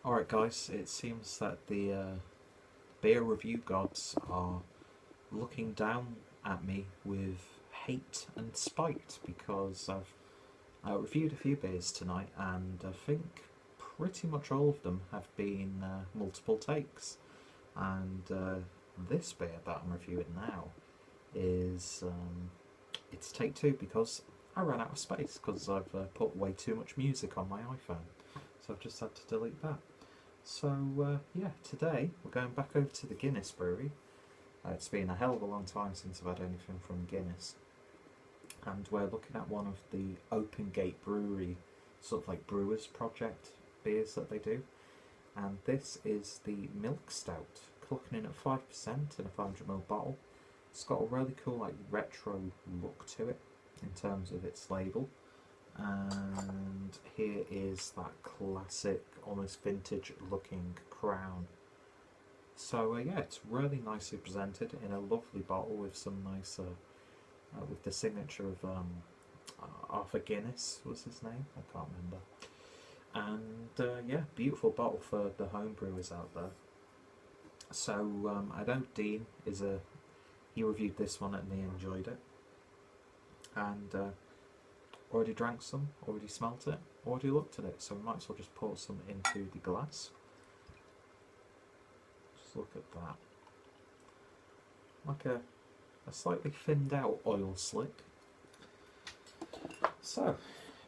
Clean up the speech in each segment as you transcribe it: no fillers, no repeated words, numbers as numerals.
Alright guys, it seems that the beer review gods are looking down at me with hate and spite because I've reviewed a few beers tonight and I think pretty much all of them have been multiple takes. And this beer that I'm reviewing now is it's take two because I ran out of space because I've put way too much music on my iPhone, so I've just had to delete that. So yeah, today we're going back over to the Guinness brewery. It's been a hell of a long time since I've had anything from Guinness, and we're looking at one of the Open Gate Brewery sort of like brewers project beers that they do, and this is the Milk Stout, clocking in at 5% in a 500ml bottle. It's got a really cool like retro look to it in terms of its label, and here is that classic almost vintage looking crown. So yeah, it's really nicely presented in a lovely bottle with some nice with the signature of Arthur Guinness was his name, I can't remember. And yeah, beautiful bottle for the home brewers out there. So I know Dean is he reviewed this one and he enjoyed it, and already drank some, already smelt it, already looked at it, so we might as well just pour some into the glass. Just look at that. Like a slightly thinned out oil slick. So,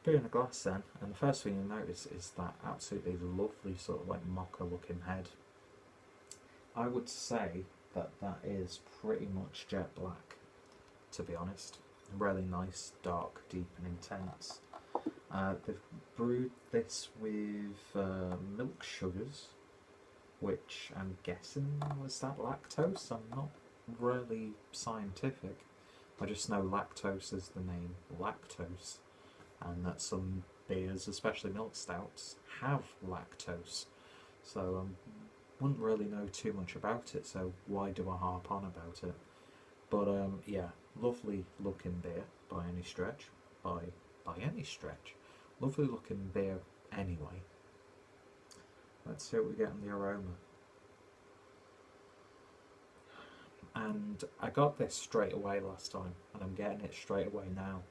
beer in a glass then, and the first thing you notice is that absolutely lovely sort of like mocha looking head. I would say that that is pretty much jet black, to be honest. Really nice, dark, deep and intense. They've brewed this with milk sugars, which I'm guessing was that lactose. I'm not really scientific. I just know lactose is the name lactose, and that some beers, especially milk stouts, have lactose. So wouldn't really know too much about it, so why do I harp on about it? But yeah, lovely looking beer by any stretch. By any stretch. Lovely looking beer anyway. Let's see what we get in the aroma. And I got this straight away last time, and I'm getting it straight away now.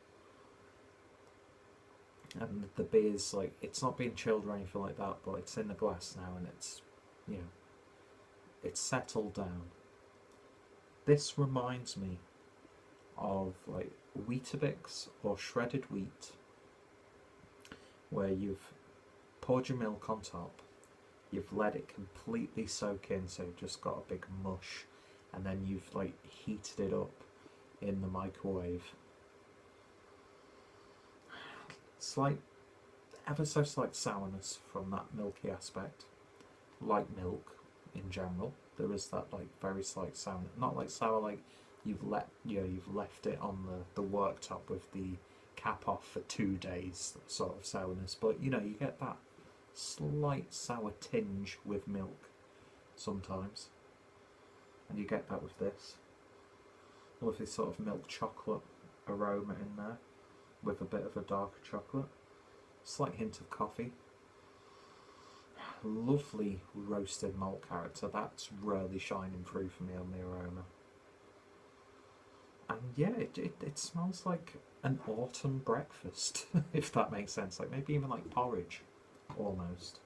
And the beer's like, it's not being chilled or anything like that, but it's in the glass now and it's, you know, it's settled down. This reminds me of like Weetabix or shredded wheat, where you've poured your milk on top, you've let it completely soak in, so you've just got a big mush, and then you've like heated it up in the microwave. Slight, ever so slight sourness from that milky aspect, like milk in general. There is that like very slight sourness, not like sour like you've left it on the worktop with the cap off for 2 days sort of sourness, but you get that slight sour tinge with milk sometimes, and you get that with this. Lovely sort of milk chocolate aroma in there with a bit of a darker chocolate, slight hint of coffee. Lovely roasted malt character, that's really shining through for me on the aroma. And yeah, it smells like an autumn breakfast, if that makes sense, like maybe even like porridge, almost.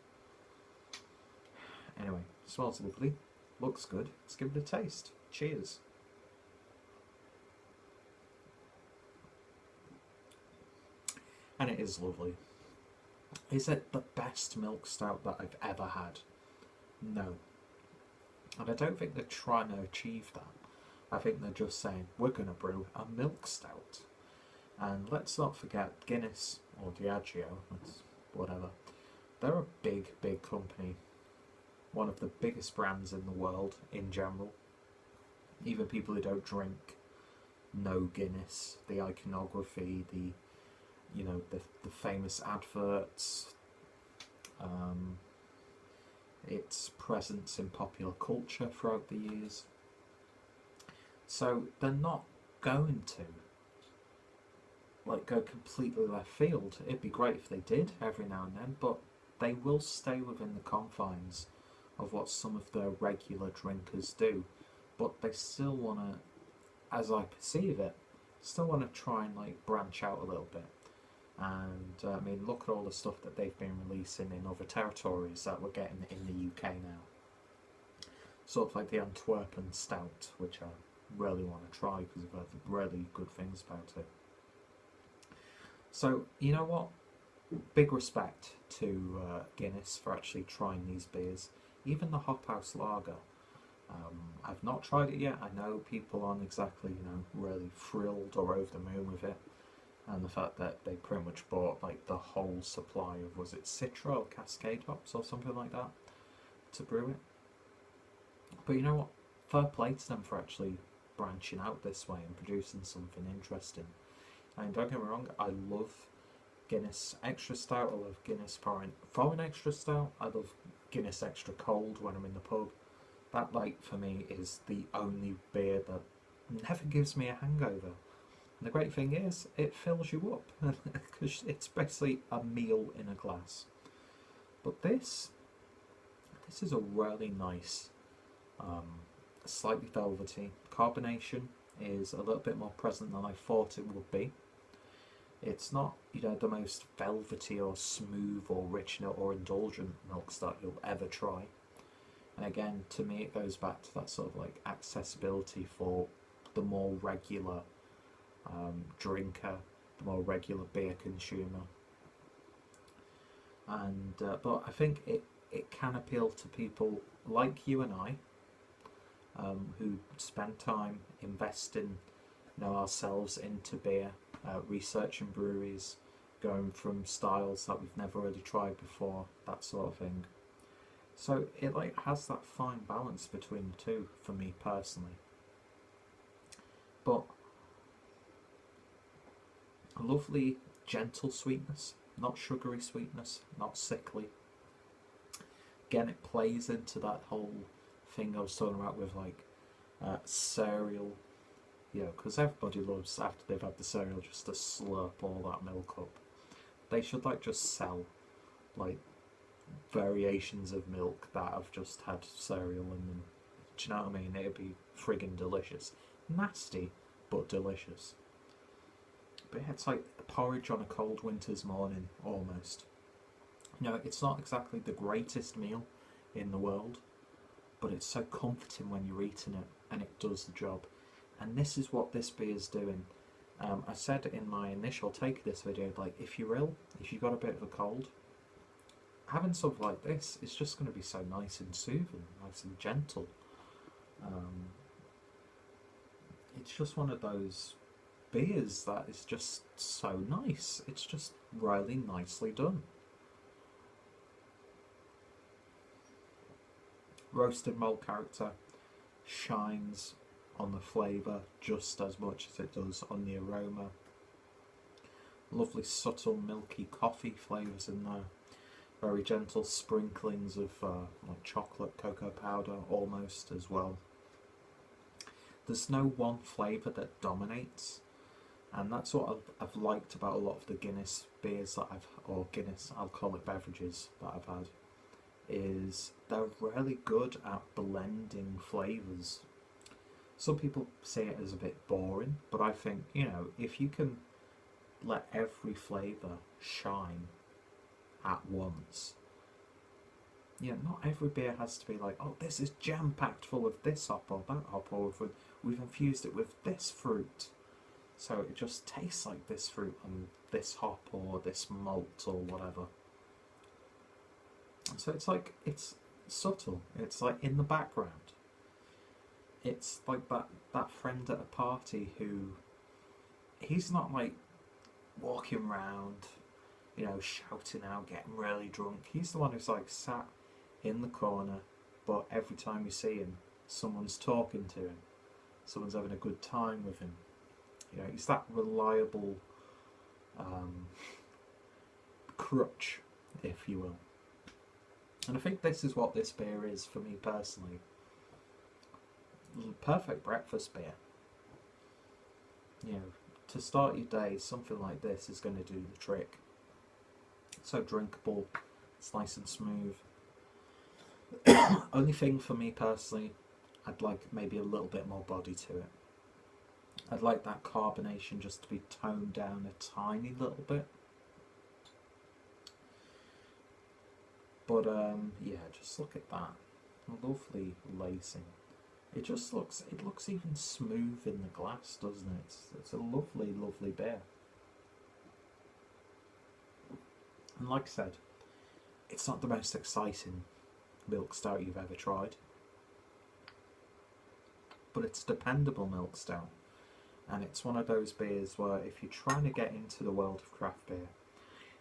Anyway, smells lovely, looks good, let's give it a taste. Cheers. And it is lovely. Is it the best milk stout that I've ever had? No. And I don't think they're trying to achieve that. I think they're just saying, we're going to brew a milk stout. And let's not forget Guinness or Diageo, whatever. They're a big, big company. One of the biggest brands in the world in general. Even people who don't drink know Guinness, the iconography, the famous adverts, its presence in popular culture throughout the years. So they're not going to like go completely left field. It'd be great if they did every now and then, but they will stay within the confines of what some of the regular drinkers do, but they still want to, as I perceive it, still want to try and like branch out a little bit. And I mean, look at all the stuff that they've been releasing in other territories that we're getting in the UK now. Sort of like the Antwerpen Stout, which I really want to try because I've heard really good things about it. So, you know what? Big respect to Guinness for actually trying these beers. Even the Hop House Lager. I've not tried it yet. I know people aren't exactly, really thrilled or over the moon with it. And the fact that they pretty much bought like the whole supply of, was it Citra or Cascade hops or something like that, to brew it. But you know what? Fair play to them for actually branching out this way and producing something interesting. And don't get me wrong, I love Guinness Extra Stout. I love Guinness Foreign Extra Stout. I love Guinness Extra Cold when I'm in the pub. That, like, for me, is the only beer that never gives me a hangover. And the great thing is, it fills you up, because it's basically a meal in a glass. But this is a really nice, slightly velvety. Carbonation is a little bit more present than I thought it would be. It's not, the most velvety or smooth or rich or indulgent milks that you'll ever try. And again, to me, it goes back to that sort of like accessibility for the more regular drinker, the more regular beer consumer. And but I think it can appeal to people like you and I, who spend time investing, ourselves into beer, researching breweries, going from styles that we've never really tried before, that sort of thing. So it like has that fine balance between the two for me personally. But a lovely gentle sweetness, not sugary sweetness, not sickly. Again, it plays into that whole thing I was talking about with like cereal, because everybody loves, after they've had the cereal, just to slurp all that milk up. They should like just sell like variations of milk that have just had cereal in them. Do you know what I mean? It'd be friggin' delicious. Nasty, but delicious. But yeah, it's like porridge on a cold winter's morning, almost. It's not exactly the greatest meal in the world, but it's so comforting when you're eating it, and it does the job. And this is what this beer is doing. I said in my initial take of this video, like, if you're ill, if you've got a bit of a cold, having something like this is just going to be so nice and soothing, nice and gentle. It's just one of those beers that is just so nice. It's just really nicely done. Roasted malt character shines on the flavour just as much as it does on the aroma. Lovely subtle milky coffee flavours in there. Very gentle sprinklings of like chocolate, cocoa powder almost as well. There's no one flavour that dominates, and that's what I've liked about a lot of the Guinness beers that or Guinness alcoholic beverages that I've had, is they're really good at blending flavours. Some people say it as a bit boring, but I think, if you can let every flavour shine at once, not every beer has to be like, oh, this is jam-packed full of this hop or that hop, or we've infused it with this fruit, so it just tastes like this fruit and this hop or this malt or whatever. So it's like, it's subtle, it's like in the background. It's like that friend at a party who, he's not like walking around, shouting out, getting really drunk. He's the one who's like sat in the corner, but every time you see him, someone's talking to him, someone's having a good time with him. He's that reliable crutch, if you will. And I think this is what this beer is for me personally. Perfect breakfast beer. To start your day, something like this is going to do the trick. So drinkable, It's nice and smooth. Only thing for me personally, I'd like maybe a little bit more body to it. I'd like that carbonation just to be toned down a tiny little bit. But yeah, just look at that. Lovely lacing. It looks even smooth in the glass, doesn't it? It's a lovely, lovely beer. And like I said, it's not the most exciting milk stout you've ever tried, but it's a dependable milk stout. And it's one of those beers where if you're trying to get into the world of craft beer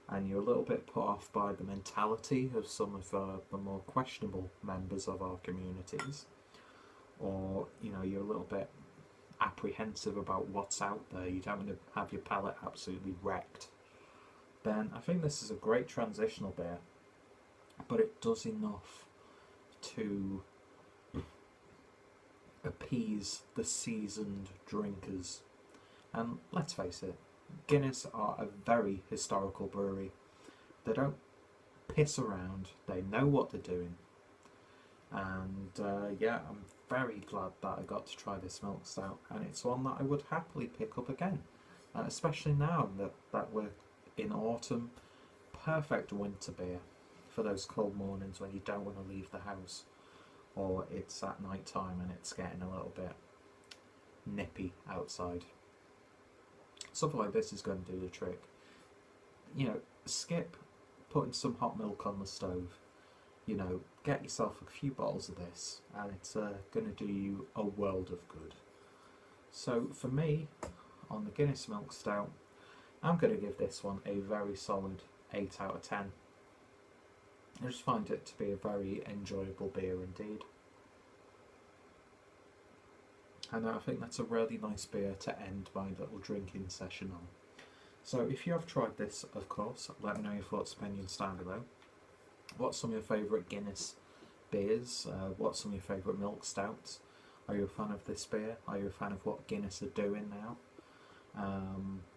and you're a little bit put off by the mentality of some of the more questionable members of our communities, or you're a little bit apprehensive about what's out there, you don't want to have your palate absolutely wrecked, then I think this is a great transitional beer, but it does enough to appease the seasoned drinkers. And let's face it, Guinness are a very historical brewery. They don't piss around, they know what they're doing. And yeah, I'm very glad that I got to try this milk stout, and it's one that I would happily pick up again, especially now that we're in autumn. Perfect winter beer for those cold mornings when you don't want to leave the house, or it's at night time and it's getting a little bit nippy outside. Something like this is going to do the trick. Skip putting some hot milk on the stove. Get yourself a few bottles of this, and it's going to do you a world of good. So for me, on the Guinness Milk Stout, I'm going to give this one a very solid 8 out of 10. I just find it to be a very enjoyable beer indeed. And I think that's a really nice beer to end my little drinking session on. So if you have tried this, of course, let me know your thoughts and opinions down below. What's some of your favourite Guinness beers? What's some of your favourite milk stouts? Are you a fan of this beer? Are you a fan of what Guinness are doing now?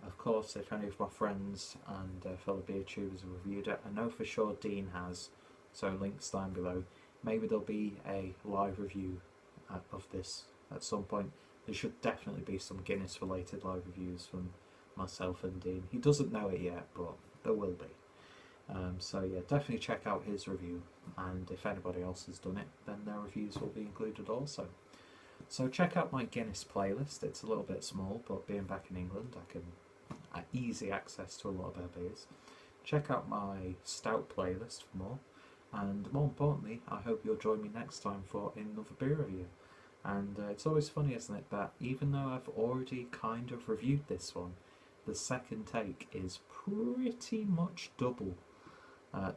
Of course, if any of my friends and fellow beer tubers have reviewed it, I know for sure Dean has, so links down below. Maybe there'll be a live review of this at some point. There should definitely be some Guinness related live reviews from myself and Dean. He doesn't know it yet, but there will be. So yeah, definitely check out his review, and if anybody else has done it, then their reviews will be included also. So check out my Guinness playlist. It's a little bit small, but being back in England, I can have easy access to a lot of their beers. Check out my Stout playlist for more, and more importantly, I hope you'll join me next time for another beer review. And it's always funny, isn't it, that even though I've already kind of reviewed this one, the second take is pretty much double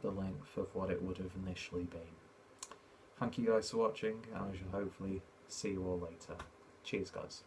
the length of what it would have initially been. Thank you guys for watching, and I shall hopefully see you all later. Cheers, guys.